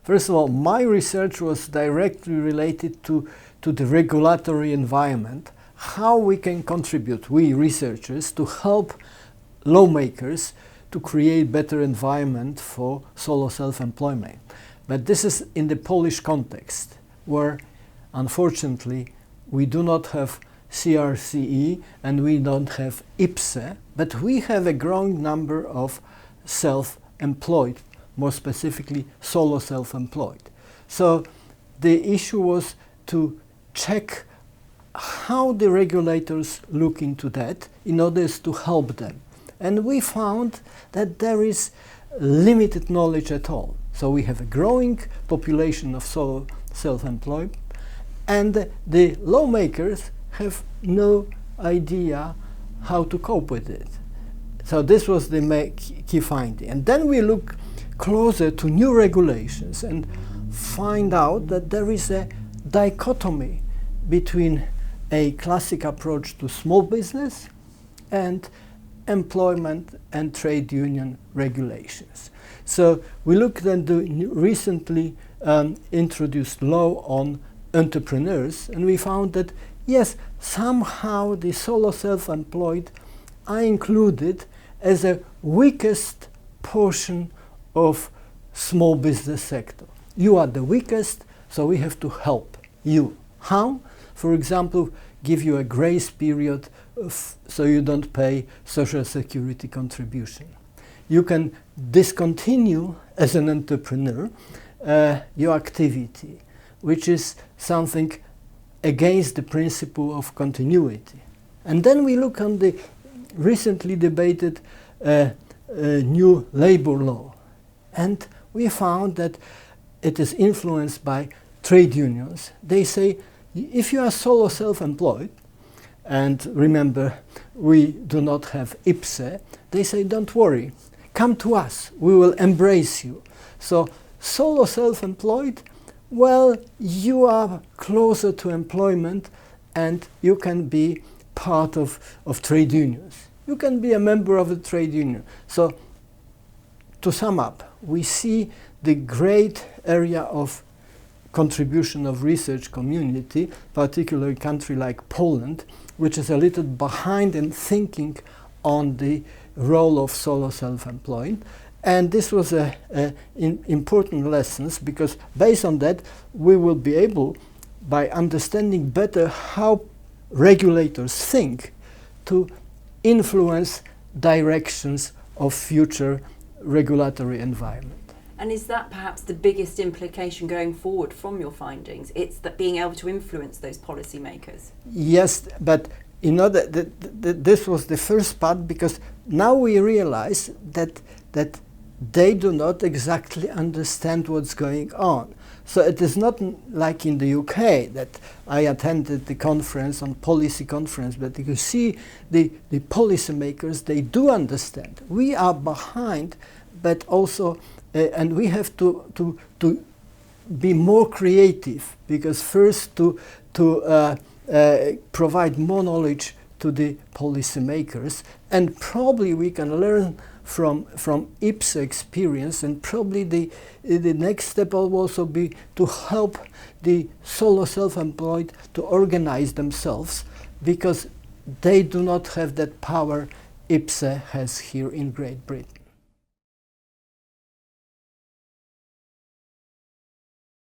First of all, my research was directly related to the regulatory environment, how we can contribute, we researchers, to help lawmakers to create better environment for solo self-employment. But this is in the Polish context, where unfortunately we do not have CRCE and we don't have IPSE, but we have a growing number of self-employed, more specifically solo self-employed. So the issue was to check how the regulators look into that in order to help them. And we found that there is limited knowledge at all. So we have a growing population of solo self-employed, and the lawmakers have no idea how to cope with it. So this was the key finding. And then we look closer to new regulations and find out that there is a dichotomy between a classic approach to small business and employment and trade union regulations. So we looked at the recently introduced law on entrepreneurs, and we found that yes, somehow the solo self-employed are included as a weakest portion of small business sector. You are the weakest, so we have to help you. How? For example, give you a grace period so you don't pay social security contribution. You can discontinue as an entrepreneur your activity, which is something against the principle of continuity. And then we look on the recently debated new labor law, and we found that it is influenced by trade unions. They say if you are solo self-employed, and remember we do not have IPSE, they say don't worry, come to us, we will embrace you. So solo self-employed, well, you are closer to employment and you can be part of trade unions. You can be a member of a trade union. So to sum up, we see the great area of contribution of research community, particularly a country like Poland, which is a little behind in thinking on the role of solo self-employed. And this was important lessons, because based on that we will be able, by understanding better how regulators think, to influence directions of future regulatory environment. And is that perhaps the biggest implication going forward from your findings? It's that being able to influence those policymakers? Yes, but you know this was the first part, because now we realize that they do not exactly understand what's going on. So it is not like in the UK that I attended the conference on policy conference, but you see the policymakers, they do understand. We are behind, but also and we have to be more creative, because first to provide more knowledge to the policymakers, and probably we can learn from IPSE experience, and probably the next step will also be to help the solo self-employed to organize themselves, because they do not have that power IPSE has here in Great Britain.